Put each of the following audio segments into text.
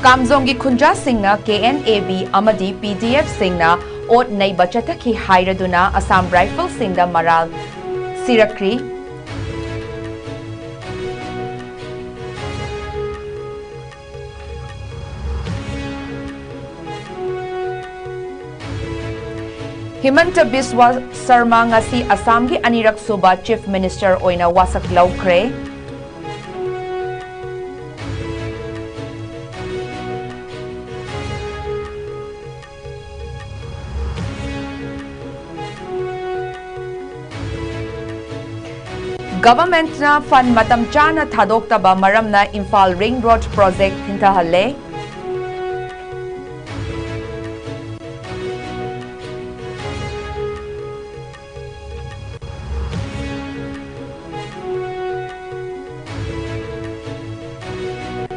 Kamzongi Khunja Singna KNAB Amadi PDF Singna Ot Neiba Chataki Hairaduna Assam Rifle Singda Maral Sirakri Himanta Biswa Sarma ngasi Assamgi Anirak Suba Chief Minister Oina Wasak Laukre Government na fund matam chana thadok taba maram na Imphal Ring Road Project hintahalle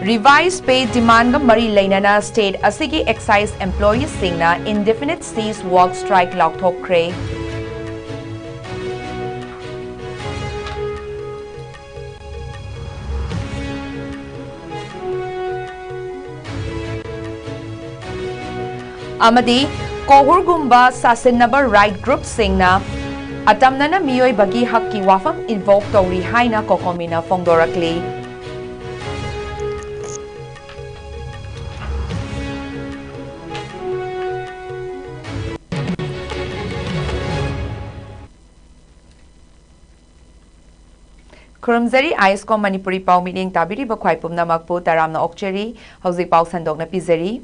Revised pay demand mari lainana state asigi excise employees singna indefinite cease work strike laukthokre Amadi Kohurgumba Sasinaba right group singna Atamnana Miyoi Bagi Haki Wafam invoke Tori Haina Kokomina Fongdorakli Kurumzari ISCOM MANIPURI Pau Meeting Tabiri Bakwai Pumna Makpu Taramna Okcheri Hausi Pau Sandokna Pizeri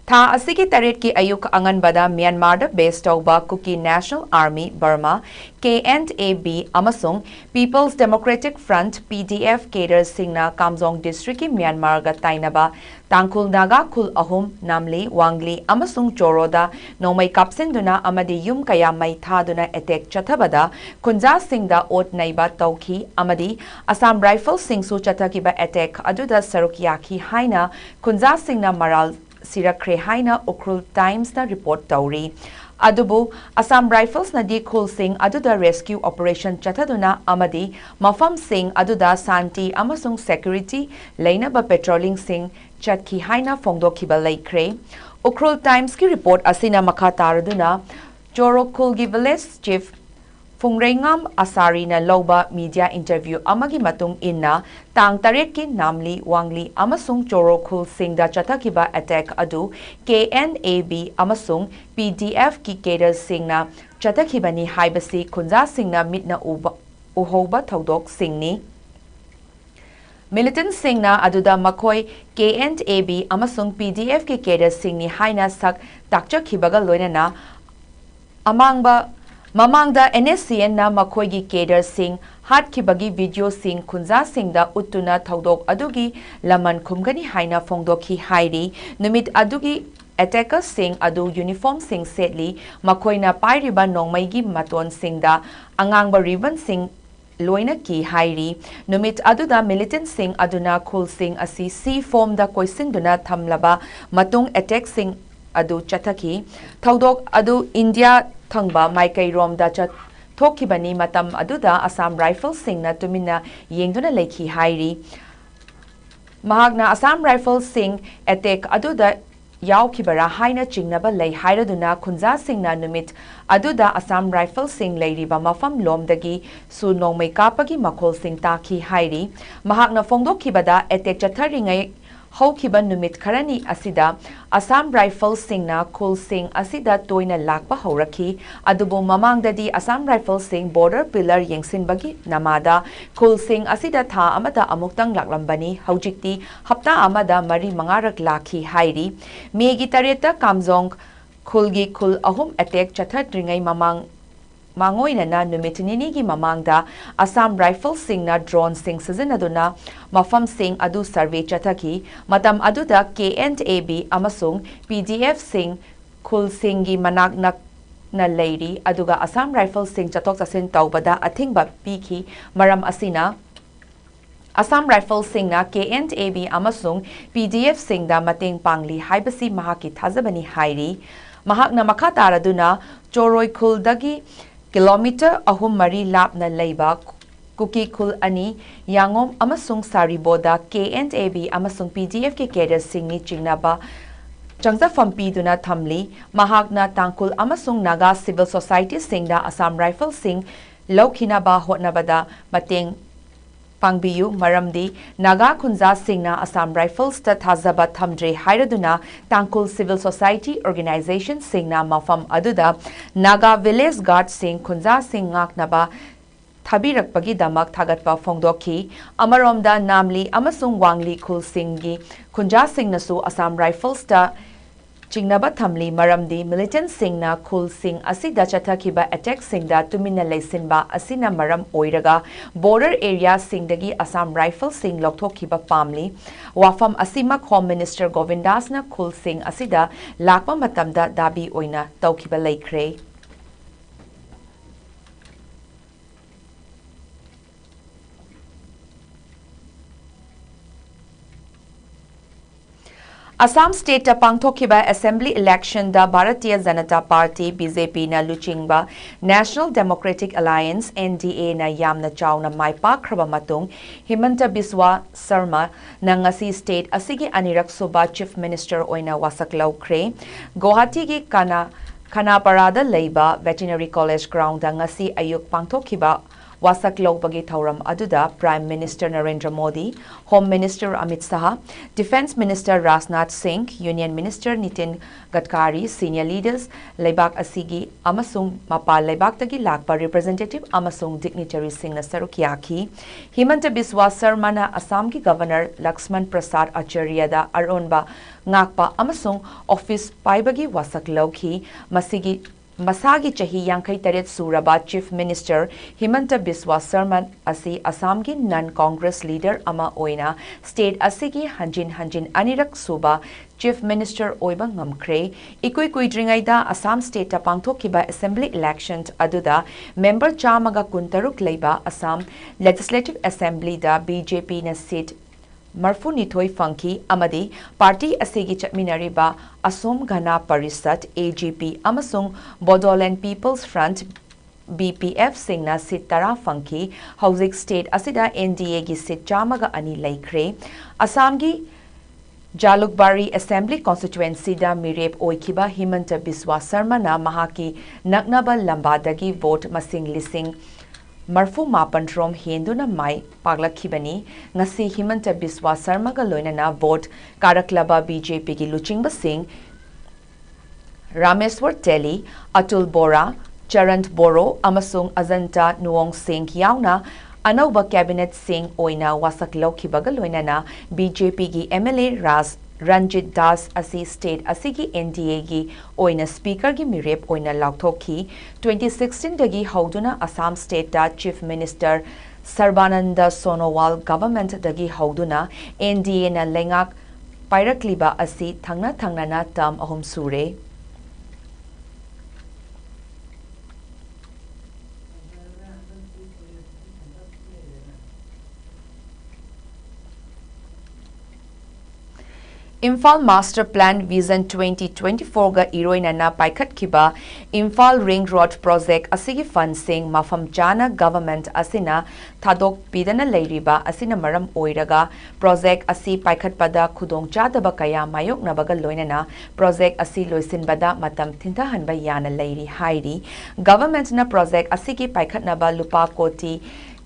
Tha asigi taret ki ayuk angan bada Myanmar da based tauba Kuki National Army Burma KNAB amasung People's Democratic Front PDF Kader Singna Kamzong District ki Myanmar ga tainaba Tangkul Naga Kul Ahum Namli Wangli amasung Choroda Nomay Kapsinduna amadi yum kaya may thaduna attack chatabada Kunja Singda Ot Naiba Tauki amadi Assam Rifle Singsu Chatakiba attack aduda Sarukyaki Haina Kunja Singna Maral Sirakre Haina Ukrul Times na report tauri. Adubu Assam Rifles na di Khul Singh aduda rescue operation chataduna amadi Mafam Singh aduda Santi amasung security laina ba patrolling Singh chatki Haina Fongdo kiba laikre. Ukrul Times ki report asina makataraduna Joro Kulgi Village Chief Fungrengam Asari na Loba media interview amagi matung inna tang taret ki namli wangli amasung Choro Khul Singda chatakiba attack adu KNAB amasung PDF ki Kader Singna chatakibani haibasi Kunja Singna mitna uhoba thaudok Singni Militant Singna aduda makoi KNAB amasung PDF ki Kader Singni haina sak takchakibaga loinana amangba Mamangda NSCN na makoigi Kader Singh hat kibagi video Singh Kunja Singhda utuna thaudok adugi laman khumgani haina fongdoki hairi numit adugi attacker Singh adu uniform Singh setli makoina pairiba nongmaigi maton Singhda angangba ribbon Singh loina ki hairi numit aduda militant Singh aduna Khul Singh asi C form da koisinduna thamlaba matung attack Singh adu chataki thaudok adu India Thangba Maikai Rom da chat Thokibani matam aduda Assam Rifle Singna tumina yengduna lekhi hairi Mahagna Assam Rifle Singh attack aduda yaukibara haina chingnaba lei hairaduna Kunja Singna numit aduda Assam Rifle Singh leiriba mafam lomdagi su nongmai kapagi Makhol Singh taki hairi Mahagna fongdokibada attack chatharingai Haukiba numit karani asida Assam Rifle Singna Khul Singh asida toina lakpa hauraki adubu mamangdadi Assam Rifle Singh border pillar yengsinbagi namada Khul Singh asida tha amada amuktang laklambani haujikti hapta amada mari mangarak lakhi hairi megi tareta Kamzong Khulgi Khul ahum attack chathatringai Mangoina na numitinini gi mamangda Assam Rifle Singna drone Singh sizinaduna Mafam Singh adu survey chataki matam aduda KNAB amasung PDF Singh Khul Singh gi manak na lady aduga Assam Rifle Singh chatok chasin taubada athingba piki maram asina Assam Rifle Singna KNAB amasung PDF Singda mateng pangli haibasi mahaki thazabani hairi mahakna makataraduna Choroi Khul dagi Kilometer ahum mari lapna leiba Kuki Khul Ani, Yangom Amasung Sariboda, KNAB Amasung PDF ke cadre singni chingnaba Changzafam piduna thamli, Mahakna Tangkul Amasung Naga Civil Society Singda Assam Rifle Sing, Lokhinaba Hotnabada, Mateng Pangbiyu Maramdi, Naga Kunza Singna Assam Rifles ta Thazaba Thamdre Hairaduna, Tangkul Civil Society Organization Singna Mafam Aduda, Naga Village Guard Sing Kunza Sing Ngaknaba, Thabirakpagi damak thagatpa phongdokhi amaromda namli amasung wangli khul singgi khunja singnasu Assam Rifles ta chingnaba thamli maramdi militant singna khul sing asida chathakiba attack singda tumina leisinba asina maram oiraga border area singdagi Assam Rifles sing lokthokiba pamli wafam asima COM Minister Govindasna khul sing asida lakpa matamda dabi oina tawkiba leikre Assam State Pangthokiba Assembly Election da Bharatiya Janata Party BJP na Luchingba National Democratic Alliance NDA na yamna chawna maipakraba matung Himanta Biswa Sarma na ngasi state asigi anirak suba Chief Minister oina wasaklaw kre Guwahati gi Kanaparada leiba Veterinary College ground da ngasi ayuk pangthokiba Wasaklaw bagi thauram aduda Prime Minister Narendra Modi, Home Minister Amit Shah, Defence Minister Rajnath Singh, Union Minister Nitin Gadkari, senior leaders Leibak Asigi amasung mapal Leibak tagi lakpa representative amasung dignitary Singh na sarukyaki, Himanta Biswa Sarma na Assam ki Governor Laxman Prasad Acharya da aronba ngakpa amasung office paibagi wasaklaw ki Masagi chahi yangkai taret suraba Chief Minister Himanta Biswa Sarma asi Assam ki non-Congress leader ama oina state asigi hanjin anirak suba Chief Minister oiba ngamkre ikui kuidringaida Assam state ta pangthokiba assembly elections aduda member chamaga kuntaruk leiba Assam Legislative Assembly da BJP na seat Marfu Nithoi Funky Amadi Party Asegi Chatminariba Assam Gana Parisat AGP Amasung Bodoland People's Front BPF Singna Sitara Funky Housing State Asida NDA gi Sit Chamaga Ani Laikre Assam gi Jalukbari Assembly Constituency da Mirep Oikiba Himanta Biswa Sarma na Mahaki Naknaba Lambadagi vote Masing Lising Marfu Mapan Rom Hinduna Mai Paglakibani, Ngasi Himanta Biswa Sarma Galoinana vote Karaklaba BJP ki Luchingba Singh, Rameswar Teli, Atul Bora, Charant Boro, Amasung Azanta Nuong Singh Yauna, Anauba Cabinet Singh Oina Wasaklaw Kibagaloinana, BJP ki MLA Ranjit Das asi state asigi NDA gi oina speaker gi mirep oina lakthoki 2016 dagi hauduna Assam state da Chief Minister Sarbananda Sonowal government dagi hauduna NDA na lengak pairakliba asi thangna na term ahum sure Imphal Master Plan Vision 2024 ga iroina na paikhat kiba Imphal Ring Road Project asigi fund sing mafam chana government asina thadok pidana leiriba asina maram oiraga project asi paikhat pada khudong chadaba kaya mayok nabaga loinana project asi loisin bada matam thinta hanba yana leiri hairi government na project asigi paikhat naba lupa koti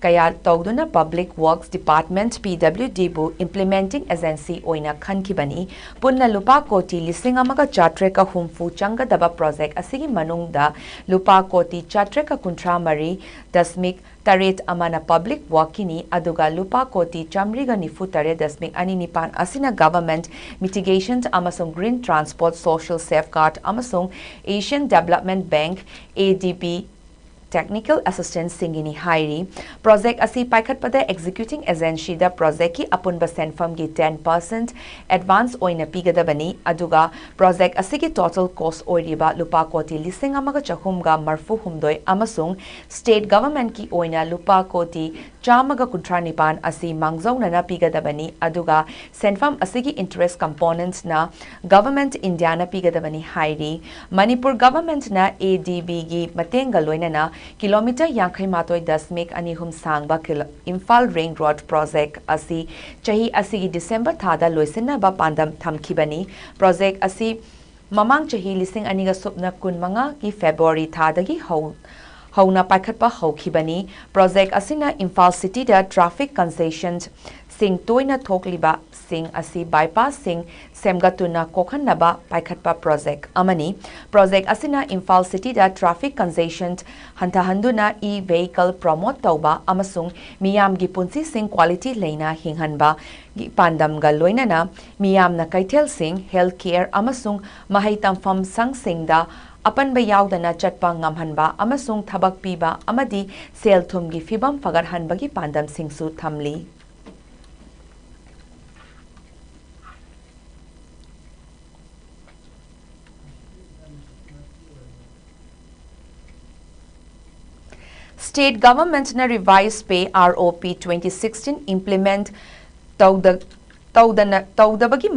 Kaya Togduna Public Works Department PWD bu implementing agency oina khankibani punna lupa koti lising amaga chatreka humfu changa daba project asigi manungda lupa koti chatreka kuntra mari dasmik taret amana public workini aduga lupa koti chamriga nifu tare dasmik ani nipan asina government mitigations amasung green transport social safeguard amasung Asian Development Bank ADB Technical Assistance Singini Hairi Project asi paikhat pada executing agency da project ki apun ba senfam gi 10% advance oina pigada bani aduga project asi ki total cost oiriba lupa koti lising amaga chahum ga marfu humdoi amasung state government ki oina lupa koti chamaga kuntranipan asi mangzauna na pigada bani aduga senfam asi ki interest components na government India na pigada bani Hairi Manipur government na ADB gi matenga loina na kilometer yankai matoi dasmik anihum sangba Imphal Ring Road Project asi chahi asigi December thada loisina ba pandam thamkibani project asi mamang chahi lising aniga supna kunmanga ki February thadagi hauna paikhatpa haukibani project asina Imphal City da traffic concession sing toina thokliba sing asi bypass sing semgatuna kokhanaba paikhatpa project amani project asina Imphal City da traffic congestion hantahanduna e-vehicle promote tauba amasung miyam gi punsi sing quality leina hinghanba gi pandam ga loinana miyam na kaithel sing healthcare amasung mahai tampham sang sing da apan ba yaudana chatpa ngamhanba amasung thabak piba amadi sel thum gi fibam fagar hanba gi pandam singsu thamli State government na revised pay ROP 2016 implement Taudabagi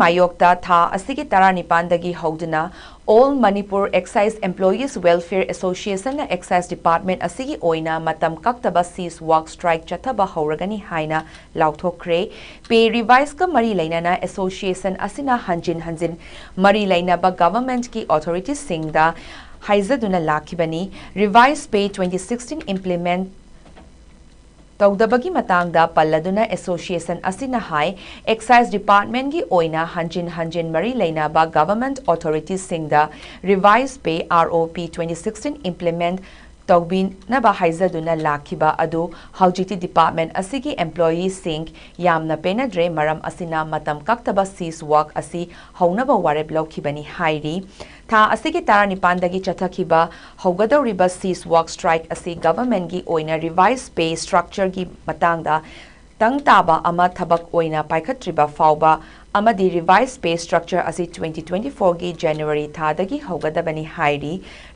Mayokta Tha Asigi Taranipandagi Haudana All Manipur Excise Employees Welfare Association na Excise Department Asigi Oina Matam Kaktaba Cease Work Strike Chataba Hauragani Haina Lauthokre Pay Revise ka Mari Lainana Association Asina Hanjin Mari Lainaba Government ki Authorities Singda Haizaduna Lakibani Revised Pay 2016 implement Taudabagi matangda palladuna association asina hai excise department gi oina hanjin mari leina ba government authorities singda revised pay ROP 2016 implement Taubin na ba haizaduna lakiba adu haujiti department asigi employees sing yamna penadre maram asina matam kaktaba cease work asi haunaba wareb laukibani hairi Tha asigi Taranipandagi Chathakiba Haugadoriba cease work strike asi government gi oina revised pay structure gi matangda tangtaba ama thabak oina paikhatriba fauba amadi revised pay structure asi 2024 gi January thadagi haugadabani hairi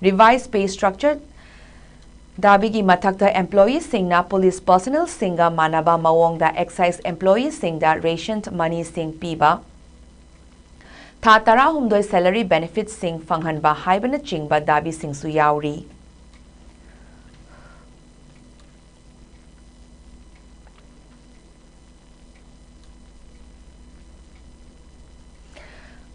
revised pay structure Dabigi mathakta employees singna police personnel singa manaba mawongda excise employees singda ration money sing piba Tha tara humdoi salary benefits sing fanghanba haibana chingba dabi singsu yauri.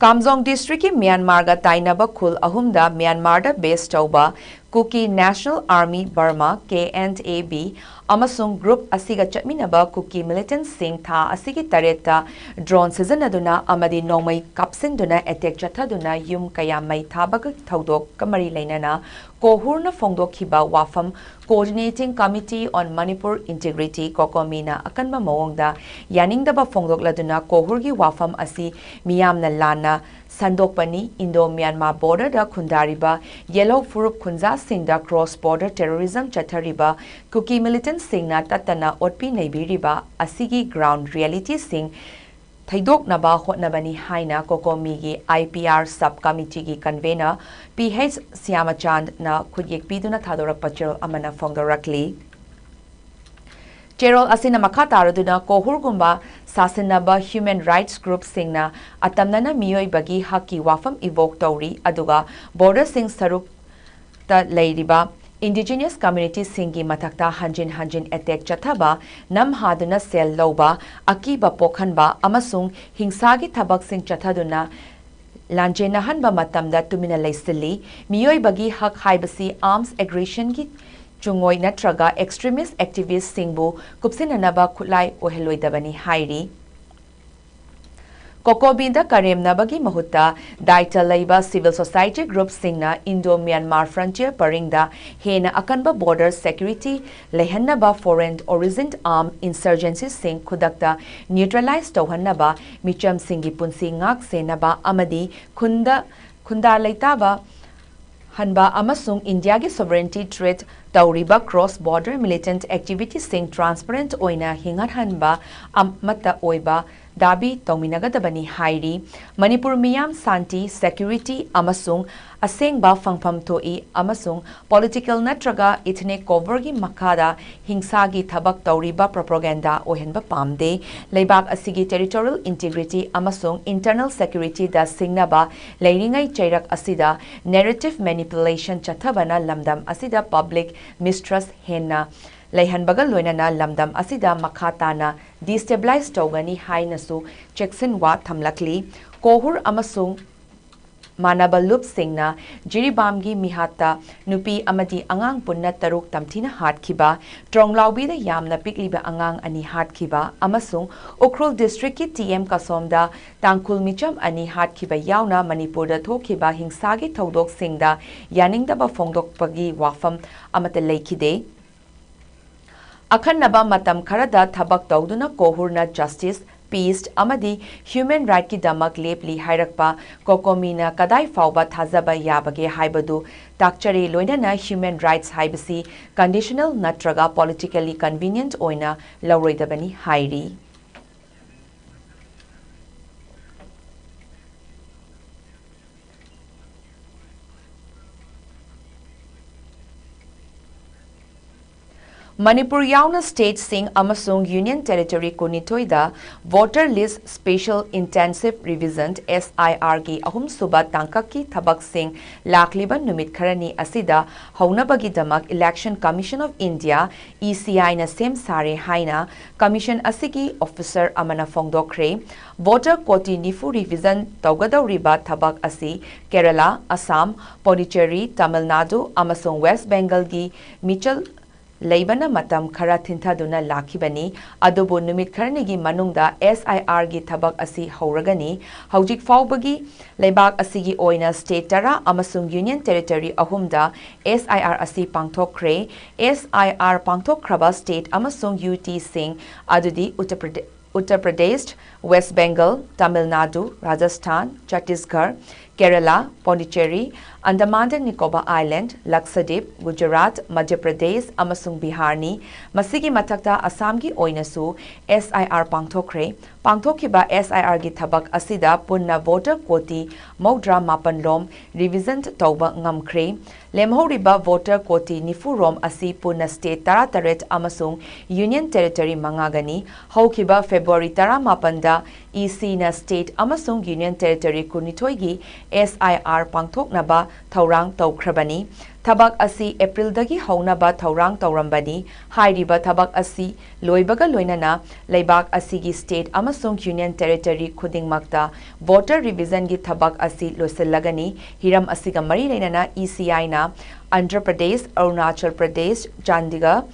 Kamjong district ki Myanmar ga tainaba khul ahumda Myanmar da based tauba Kuki National Army Burma KNAB amasung group asiga chatminaba Kuki militant sing tha asigi tareta drone sijanaduna amadi nomai kapsinduna attack chathaduna yum kaya mai thabag thaudok kamari leinana kohurna phongdokhiba wafam Coordinating Committee on Manipur Integrity Kokomina akanba mawongda yaningdaba phongdokladuna kohurgi wafam asi miyamna lana Sandokpani Indo-Myanmar border da khundariba Yellow Furup Khunja Singda cross-border terrorism chathariba Kuki militant Singna tatana otpi naibiriba asigi ground reality Sing Thaidok naba hotnabani haina Kokomi gi IPR subcommittee gi convener PH Siamachand na khudiyek piduna thadorak pachel amana phongdorakli Cherol asina makataraduna kohurgumba sasinaba human rights group singna atamnana miyoi bagi haki wafam evoke tauri aduga border sing saruk ta leiriba indigenous community singi matakta hanjin attack chathaba nam haduna sel loba akiba pokhanba amasung hingsagi thabak sing chathaduna lanjena hanba matamda tumina leisili miyoi bagi hak haibasi arms aggression gi Chungoi natraga extremist activists singbu kupsinanaba khulai oheloidabani hairi Kokobinda karemnabagi mahutta daita laiba civil society group singna Indo-Myanmar frontier paringda hena akanba border security lehannaba foreign origin armed insurgency sing khudakta neutralize tawhannaba micham singi punsi ngak senaba amadi khunda leitaba Hanba amasung India gi sovereignty threat tauriba cross-border militant activity sing transparent oina hingat hanba amata oiba dabi tauminagadabani hairi Manipur miyam santi security amasung asengba fangpham toi amasung political natraga ethnic cover gi makada hingsa gi thabak tauriba propaganda ohenba pamde leibak asigi territorial integrity amasung internal security da singnaba leiringai chairak asida narrative manipulation chathabana lamdam asida public mistrust henna leihanbaga loinana lamdam asida makhatana destabilize tawgani hainasu checksin wa thamlakli kohur amasung Manaba Lup Singna, Jiribamgi Mihata, Nupi Amadi Angang Punna Taruk Tamtina Hatkiba, Tronglaubi the Yamna Pikliba Angang Ani Hatkiba, Amasung, Ukrul District TM Kasomda, Tangkul Micham Ani Hatkiba Yauna, Manipurda Tokiba, Hingsagi Todok Singda, Yaning Daba Fongdok Pagi Wafam, Amata Lakide. Akanaba Matam Karada Tabak Dauduna Kohurna Justice, Peace amadi human right ki damak lepli hairakpa kokomina kadai fauba thazaba yabage haibadu takchare loinana human rights haibasi conditional natraga politically convenient oina lauroidabani hairi Manipur yauna state sing amasung union territory kunitoida voter list special intensive revision SIR gi ahum suba tangkaki thabak sing lakliban numit kharani asida haunabagi damak election commission of India ECI na sem sare haina commission asigi officer amana fongdokre voter koti nifu revision tawgadawriba thabak asi Kerala Assam Pondicherry Tamil Nadu amasung West Bengal gi Mitchell Leibana matam khara thintaduna lakhibani adubu numit kharnigi manungda SIR gi thabak asi hauragani haujik faubagi leibak asigi oina state tara amasung union territory ahumda SIR asi pangthokre SIR pangthokraba state amasung UT sing adudi Uttar Pradesh, West Bengal, Tamil Nadu, Rajasthan, Chhattisgarh, Kerala, Pondicherry, Andaman and Nicobar Island, Lakshadweep, Gujarat, Madhya Pradesh, amasung Biharni, masigi matakta Assamgi oinasu SIR pangthokre, pangthokiba SIR gi thabak asida punna voter koti maudra mapanlom revision tauba ngamkre, lemhoriba voter koti nifurom asi punna state tarataret amasung union territory mangagani, haukiba February tara mapanda EC na state amasung union territory kunitoigi SIR pangthoknaba Taurang Taukrabani, Tabak Asi April Dagi Haunaba Taurang Taurambani, Hairiba Tabak Asi, Loibaga Loinana, Laibak Asigi State Amasung Union Territory Kuding Magda, Voter Revision Gi Tabak Asi Loselagani, Hiram Asiga Mari Lainana ECI na, Andhra Pradesh, Arunachal Pradesh, Chandigarh,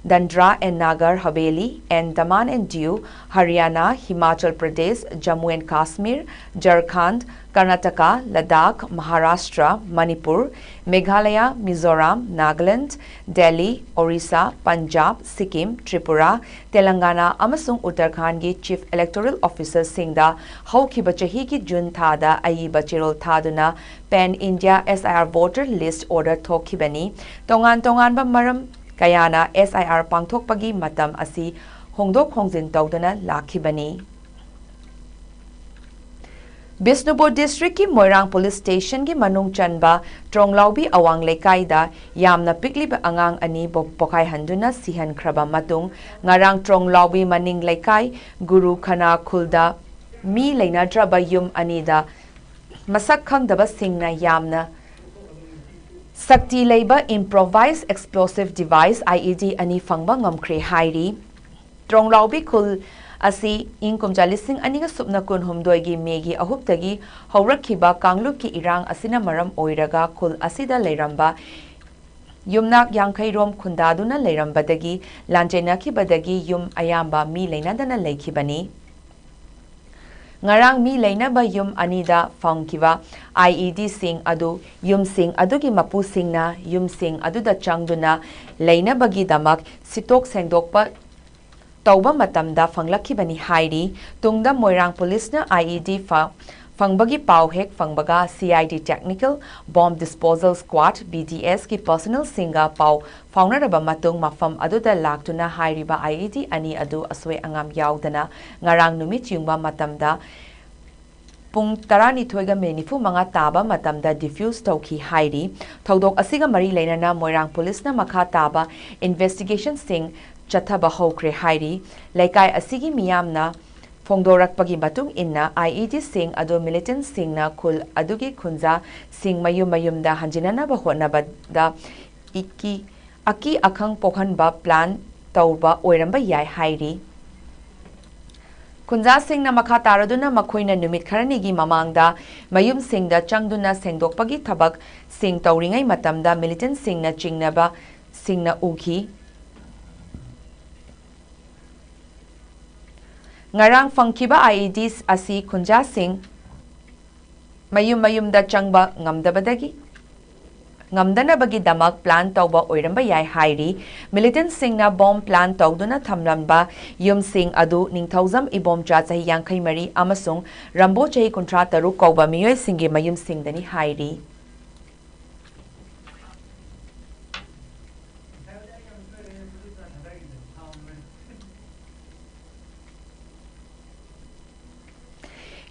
Dandra and Nagar Haveli and Daman and Diu, Haryana, Himachal Pradesh, Jammu and Kashmir, Jharkhand, Karnataka, Ladakh, Maharashtra, Manipur, Meghalaya, Mizoram, Nagaland, Delhi, Orissa, Punjab, Sikkim, Tripura, Telangana, amasung Uttarakhand gi Chief Electoral Officer Singda, Haukiba Chahi ki June Thada, Ayiba Chirol Thaduna, Pan India SIR Voter List Order Thokibani, Tongan ba maram Kayana SIR pangthokpagi matam asi hongdok hongjin tawdana lakhibani. Bisnupur District ki Moirang Police Station ki manung chanba Tronglaubi awang lekaida yamna pikliba angang ani pokai handuna sihan kraba matung ngarang Tronglaubi maning lekai Guru Khana Khulda mi leinadra bayum anida masak khangdaba singna yamna Sakti Labor Improvised Explosive Device IED ani fangba ngamkre hairi Tronglaubi khul asi ingkum jalising aniga supna kun humdoigi megi ahuptagi haurakhiba kanglup ki irang asina maram oiraga khul asida leiramba yumnak yangkhairom khundaduna leirambadagi lanjainakhibadagi yum ayamba mi leinadana leikhibani Ngarang mi leinaba yum anida fangkiba IED sing adu yum sing adugi mapu singna yum sing aduda changduna leinabagi damak sitok sengdokpa tauba matamda fanglakibani hairi tungda Moirang Police na IED fangbagi pau hek fangbaga CID Technical Bomb Disposal Squad BDS ki personal singa pau faunaraba matung mafam aduda laktuna hairiba IED ani adu aswe angam yaudana ngarang numit yungba matamda Pung tarani thoiga menifu manga taba matamda diffuse tauki hairi thodok asiga mari leinana Moirang Police na makha taba investigation sing chathaba hokre hairi laikai asigi miyamna Fongdorakpagi matung inna IED sing ado militant sing na kul adugi kunza sing mayum da hanjinana ba hotnabada iki aki akhang pokhanba plan tauba oiramba yai hairi Kunja Singh na makha taraduna makhoina numit kharanigi mamangda mayum singda changduna sengdokpagi thabak sing tauringai matamda militant singna chingnaba singna uki ngarang fangkiba IEDs asi Kunja Singh mayum da changba ngamdabadagi ngamdanabagi damak plan tauba oiramba yai hairi militant singna bomb plan tauduna thamlamba yum sing adu ningthauzam ibom cha chahi yankhai mari amasung rambo chahi kuntra taru kauba miyoi singi mayum singdani hairi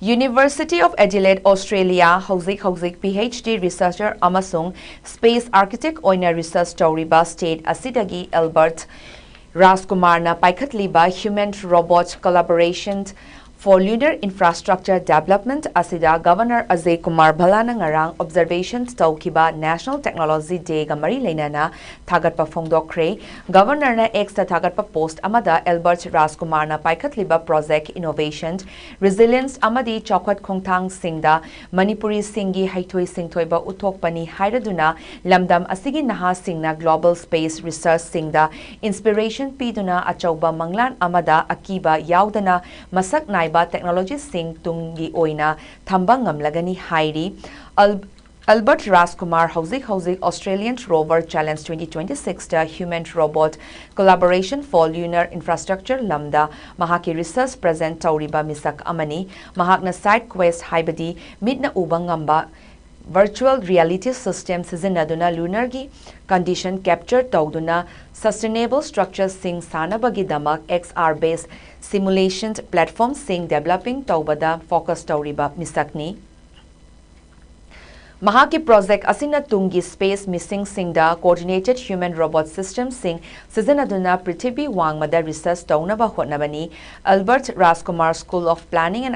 University of Adelaide, Australia, Hauzik PhD researcher amasung space architect oina research tauriba state asidagi Albert Rajkumar na paikhatliba human robot collaboration for lunar infrastructure development asida Governor Ajay Kumar Bhalana ngarang observations taukiba National Technology Day ga mari leinana thagatpa phongdokre Governor na ex thagatpa post amada Albert Rajkumar na paikhatliba project innovation resilience amadi chawkhat khongthang singda Manipuri singi haithoi singthoiba uthokpani hairaduna lamdam asigi naha singna global space research singda inspiration piduna achauba manglan amada akiba yaudana masak nai technology sing tungi oina thambang ngamlagani hairi Albert Rajkumar Hauzik Australian Rover Challenge 2026 da human robot collaboration for lunar infrastructure lamda mahaki research present tauriba misak amani mahakna side quest haibadi midna ubang ngamba virtual reality system sizinaduna lunar gi condition capture tauduna sustainable structures sing sanabagi damak XR based simulations platform sing developing taubada focus tauriba misakni Mahaki project asina tungi space missing singda coordinated human robot system sing sizinaduna Prithvi wangmada research taunaba hotnabani Albert Rajkumar School of Planning and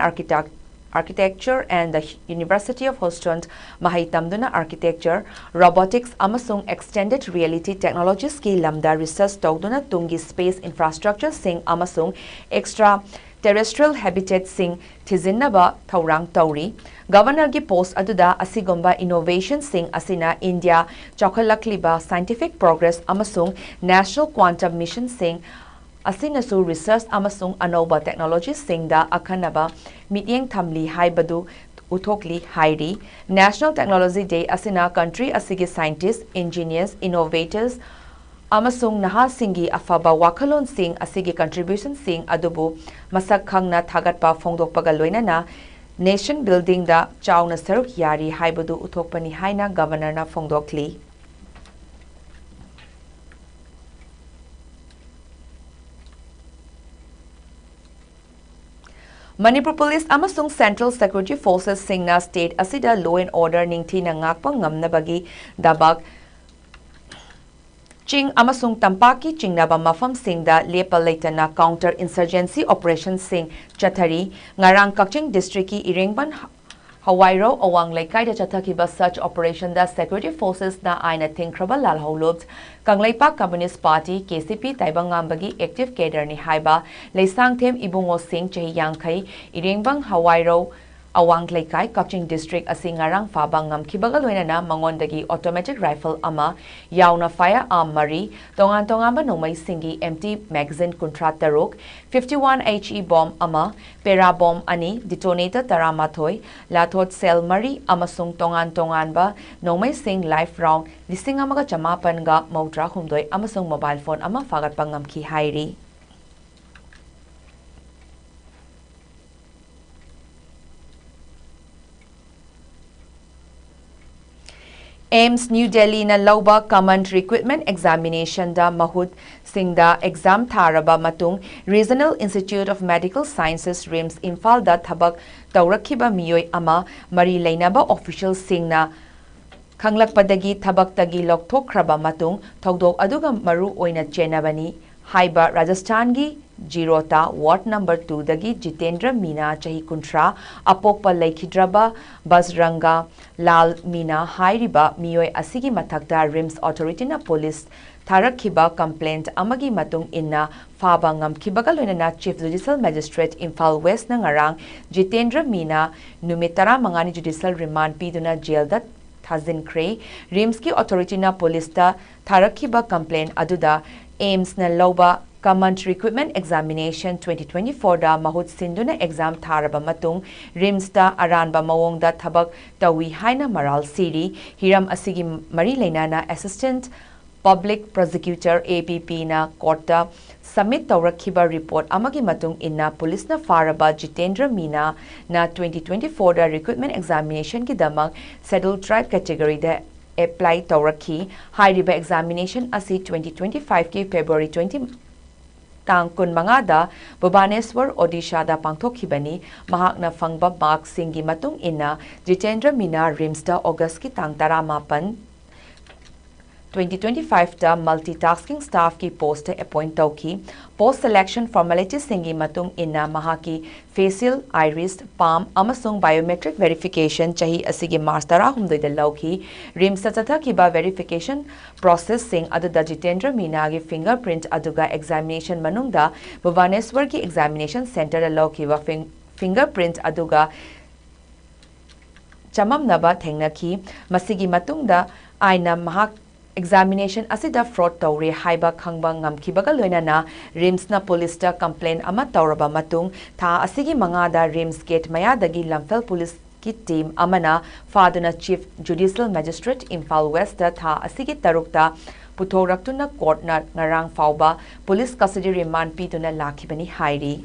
Architecture and the University of Houston Mahaitamduna Architecture, Robotics amasung Extended Reality Technologies ki lamda research tauduna tungi space infrastructure sing amasung extra terrestrial habitat sing thizinnaba thaurang tauri Governor gi post aduda asigomba innovation sing asina India chokhalakliba scientific progress amasung National Quantum Mission sing asinasu research amasung anoba technology singda akhanaba mityeng thamli haibadu uthokli hairi National Technology Day asina country asigi scientists engineers innovators amasung naha singi afaba wakhalon sing asigi contribution sing adubu masak khangna thagatpa phongdokpaga loinana nation building da chauna saruk yari haibadu uthokpani haina governor na phongdokli Manipur Police amasung Central Security Forces singna state asida law and order ningthi na ngakpa ngamnabagi dabak Ching amasung tampaki chingnaba mafam singda lepa leitana counter insurgency operation sing chathari ngarang Kakching district ki Iringban Hawairo awang laikai da chathakiba such operation da security forces na aina thinkraba lalholobs Kanglaipak Communist Party KCP taibangambagi active cadre ni haiba leisang them ibungo sing chahi yangkhai Iringbang Hawairo awang laikai Kakching district asingarang fabang ngamkibaga loinana mangondagi automatic rifle ama yauna firearm mari tongan nomai singi empty magazine kuntra taruk 51 HE bomb ama para bomb ani detonator taramathoi lathot cell mari amasung tongan ba nomai sing life round lising amaga chamapan ga mautra humdoi amasung mobile phone ama fagat pangamki hairi AIMS New Delhi na lauba common recruitment examination da mahut singda exam tharaba matung Regional Institute of Medical Sciences RIMS Imphal da thabak taurakhiba miyoi ama mari leinaba official singna khanglakpadagi thabaktagi lokthokraba matung thodok aduga maru oina chenabani haiba Rajasthan gi Jirota Ward number 2 dagi Jitendra Meena chahi kuntra apokpa laikhidraba Basranga Lal Meena hairiba miyoi asigi mathakta RIMS authority na police Tharakhiba complaint amagi matung inna faba ngamkhibaga loinana Chief Judicial Magistrate Imphal West na ngarang Jitendra Meena numit 15 judicial remand piduna jail da Thazin RIMS ki authority na police ta Tharakhiba complaint aduda aims na loba Common Recruitment Examination 2024 da mahut sinduna exam tharaba matung RIMS da aranba mawong da thabak tawi haina maral siri hiram asigi mari leinana Assistant Public Prosecutor APP na court da submit tawrakhiba report amagi matung inna police na faraba Jitendra Meena na 2024 da recruitment examination ki damak scheduled tribe category da apply tawrakhi hairiba examination asi 2025 ki February 20 tang kun mangada Bhubaneswar Odisha da pangthokhibani mahakna fangba mark singi matung inna Jitendra Meena RIMS da August ki tang 18 2025 da multitasking staff ki post appoint tauki post selection formality singi matung inna mahaki facial iris palm amasung biometric verification chahi asigi March 18 da lauki RIMS tatha kiba verification process sing aduda Jitendra Meena gi fingerprint aduga examination manungda Bhubaneswar ki examination center da lauki wa fingerprint aduga chamam naba thengnaki masigi matungda aina mahak examination asida fraud tawre haiba khangba ngamkhibaga loinana RIMS na police ta complaint ama tawraba matung tha asigi mangada RIMS gate mayadagi lamphel police ki team amana faduna Chief Judicial Magistrate Imphal West ta tha asigi tarukta puthoraktuna court na ngarang fauba police custody remand pituna lakhibani hairi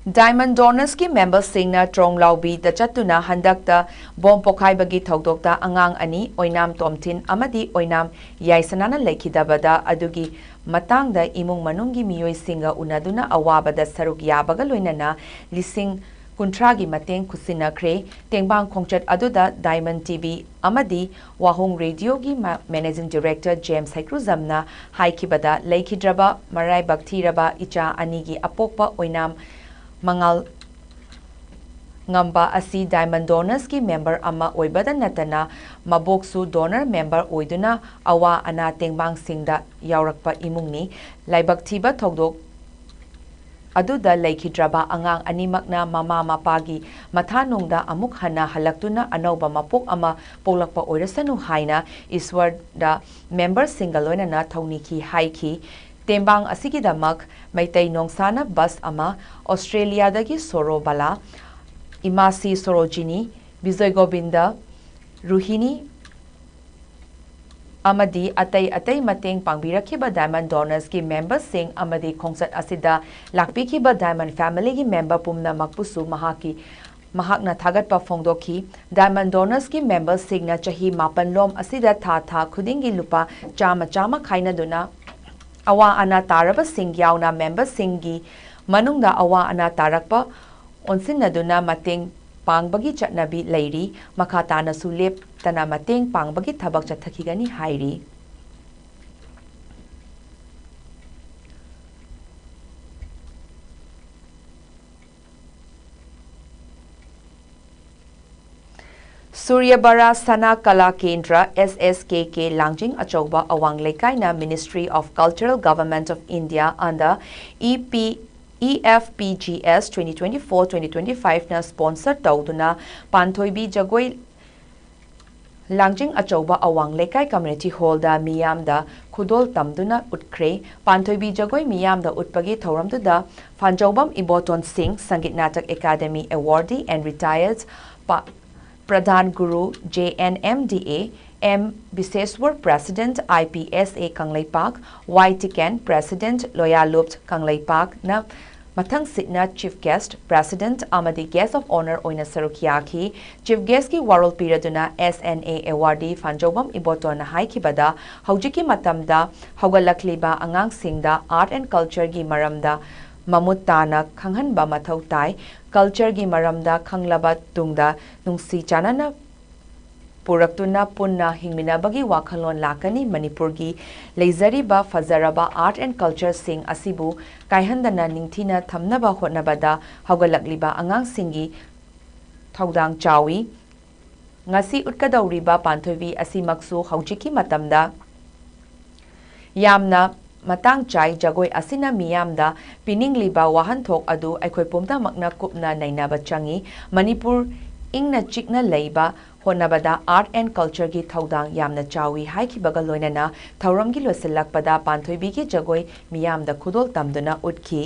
Diamond Donors ki member singna trong laubi da chatuna handakta bom pokhai bagi thaudokta angang ani oinam tomthin amadi oinam yaisanana lekhidabada adugi matangda imung manunggi miyoi singa unaduna awabada saruk yabaga loinana lising kuntragi mateng kusina kre tengbang khongchat aduda Diamond TV amadi Wahong Radio gi managing director James Haikruzamna haikibada lekhidraba marai bakthiraba icha anigi apokpa oinam Mangal ngamba asi Diamond Donors ki member ama oibada natana maboksu donor member oiduna awa ana tengbang singda yaurakpa imungni laibak thiba thodok aduda lekhidraba angang animakna mama mapagi mathanungda amuk hana halaktuna anauba mapok ama polakpa oirasanu haina iswarda member singaloina na thoniki haiki Tembang asigi damak Maitai Nongsana bus ama Australia dagi Sorobala Imasi Sorojini Bizoy Gobinda Ruhini amadi atay mateng pangbirakhiba Diamond Donors ki member sing amadi khongsat asida lakpikhiba Diamond family ki member pumna makpusu mahakna thagatpa phongdokhi Diamond Donors ki member sing na chahi mapan lom asida tha khudingi lupa chama khaina duna awa ana taraba sing yauna member singi manungda awa ana tarakpa onsinaduna mateng pangbagi chatnabi leiri makhatana sulep tana mateng pangbagi thabak chathakigani hairi Suryabara Sana Kala Kendra SSKK Langjing Achauba Awang Lekaina Ministry of Cultural Government of India under EFPGS 2024-2025 na sponsor tawduna Panthoibi Jagoi Langjing Achauba Awang Lekai Community Hall da miyamda khudol tamduna utkre Panthoibi Jagoi miyamda utpagi thoramduda Fanjaubam Iboton Singh Sangit Natak Academy awardee and retired Pradhan Guru JNMDA M. Biseswar President IPSA Kanglaipak Y. Tiken President Loyalupt Kanglaipak na Mathang Sitna Chief Guest President Amadi Guest of Honor Oina Sarukiaki Chief Guest ki Warol Piraduna SNA awardee Fanjobam Iboto na haikibada Haujiki Matamda Haugalakliba Angang Singda Art and Culture gi Maramda mamut tana khanghanba mathau tai culture gi maramda khanglaba tungda nungsi chanana Puraktuna punna hingminabagi wakhalon lakani Manipurgi leizariba fazaraba art and culture sing asibu kaihandana ningthina thamnaba hotnabada haugalakliba angang singi thaudang chawi ngasi utkadauriba panthoibi asimaksu haujiki matamda yamna matang chai jagoi asina miyamda piningliba wahanthok adu aikhoi pumtamakna kupna nainaba changi Manipur ingna chikna leiba Honabada art and culture gi thaudang yamna chawi haikibaga loinana thauram gi losilakpada panthoibi gi jagoi miyamda khudol tamduna utki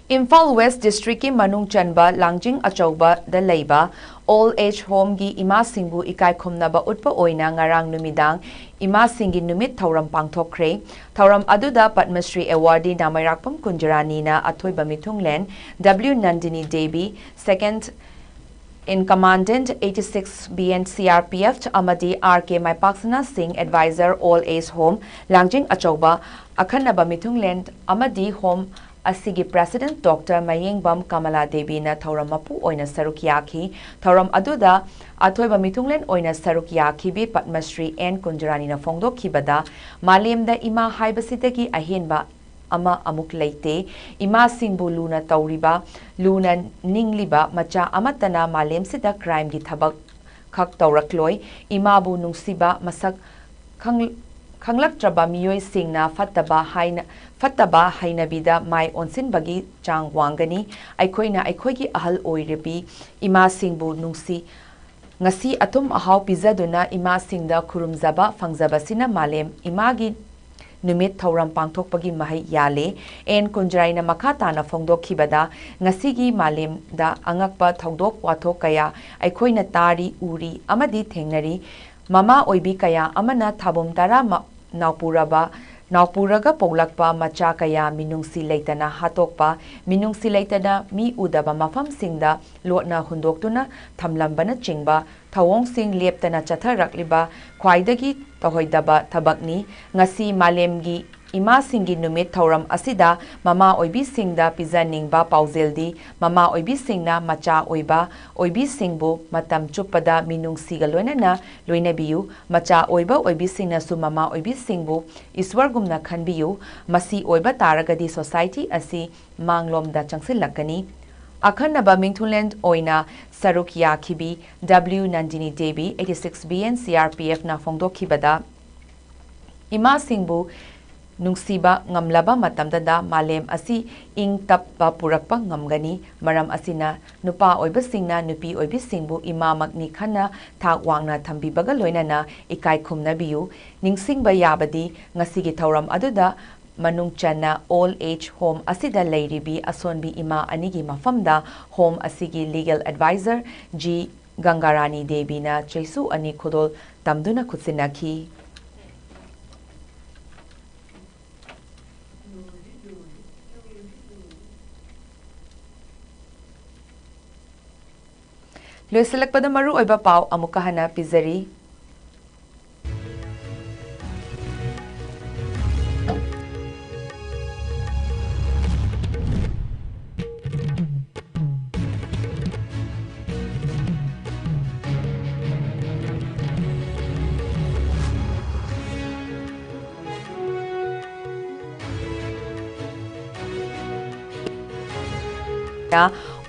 Imphal West District ki Manung Chanba Langjing Achauba da Leiba Old Age Home gi Ima Singbu ikai khumnaba utpa oina ngarang numidang Ima Singi numit thauram pangthokre thauram aduda Padma Shri Awardee Namairakpam Kunjarani na athoiba mithunglen W Nandini Devi second in Commandant 86 BN CRPF Amadi RK Maipaksana Singh Advisor Old Age Home Langjing Achauba Akhanaba mithunglen Amadi Home Asigi President Dr. Mayengbam Kamala Devi na thauram mapu oina sarukyaki thauram aduda athoiba mithunglen oina sarukyaki bi Padma Shri N Kunjarani na phongdok khibada malemda ima haibasidagi ahenba ama amuk leite ima singbu luna tauriba luna ningliba macha amatana malemsida crime gi thabak khak taurakloi imabu nungsiba masak Khanglaktraba miyoi singna fattaba hainabida mai onsinbagi chang wangani aikoina aikoigi ahal oirebi ima singbu nungsi ngasi atum ahau pizaduna ima singda khurumzaba fangjabasina malem imagi numit thauram pangthokpagi mahai yale en kunjraina makhatana phongdokhibada ngasigi malem da angakpa thaudok wathok kaya aikoina tari uri amadi thengnari Mama oibi kaya amana thabum tara naupuraga polakpa macha kaya minungsi leitana hatokpa minungsi leitana mi udaba mafam singda lotna hundoktuna thamlambana chingba thawong sing leptana chatharakliba khwaidagi tohoidaba thabakni ngasi malemgi Ima Singi numit thauram asida mama oibi singda pijaningba pauzeldi mama oibi singna macha oibi singbu matam chupada minung siga loinana loinabiyu macha oibi singna su mama oibi singbu iswargumna khanbiyu masi oiba taragadi society asi manglomda changsilakani Akhanaba Mingthuland oina saruk yakhibi W Nandini Devi 86 BN CRPF na phongdokhibada Ima Singbu Nungsiba ngamlaba matamdada malem asi ing tappa purakpa ngamgani maram asina nupa oibasingna nupi oibisingbu imamakni khana thak wangna thambibaga loinana ikai khumnabiyu ningsingba yabadi ngasigi thauram aduda manung channa old age home asida leiribi asonbi ima anigi mafamda home asigi legal advisor G Gangarani Devi na chaisu ani khodol tamduna khutsinaki Loisilakpada maru oiba pau amukahana pizari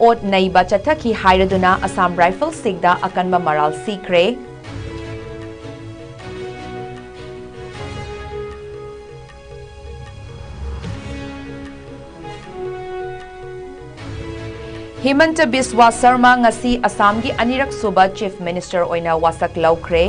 ओट नैबा चथकी हाइरदुना Assam rifle सिगदा अकनबा मराल सीख्रे Himanta Biswa Sarma ngasi Assam की अनिरक सुबा चीफ मिनिस्टर ओइना वासक लौख्रे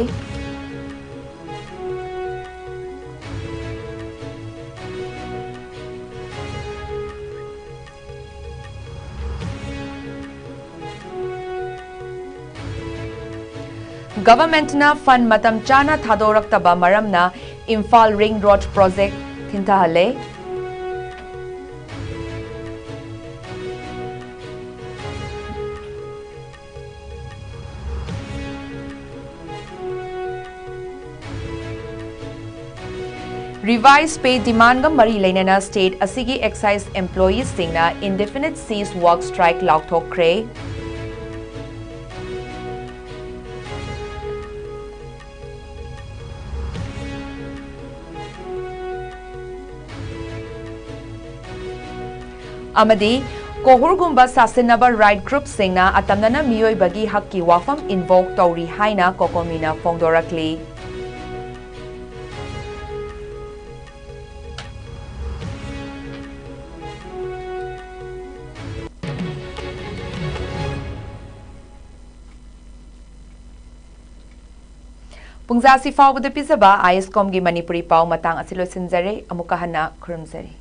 गवर्नमेंट ना फंड मतम चाना थादोरक्तबा मरमना इम्फाल रिंग रोड प्रोजेक्ट थिंथाहले रिवाइज पे डिमांड मरी लेना स्टेट असिगी एक्साइज एम्प्लॉयीज सिंगना इंडेफिनिट सीज वर्क स्ट्राइक लाउथोक्रे अमदी कोहुरगुम्बा सासिनबा राइट ग्रुप सिंगना अतमनना मियोइबगी हक्की वाफम इन्वोक तौरी हाइना कोकोमीना फोंदोरकली पुंजासी फावबद पिजबा ISCOM की मणिपुरी पाव मतंग असिलो सिंजरे अमुका हन्ना खुरमजरी।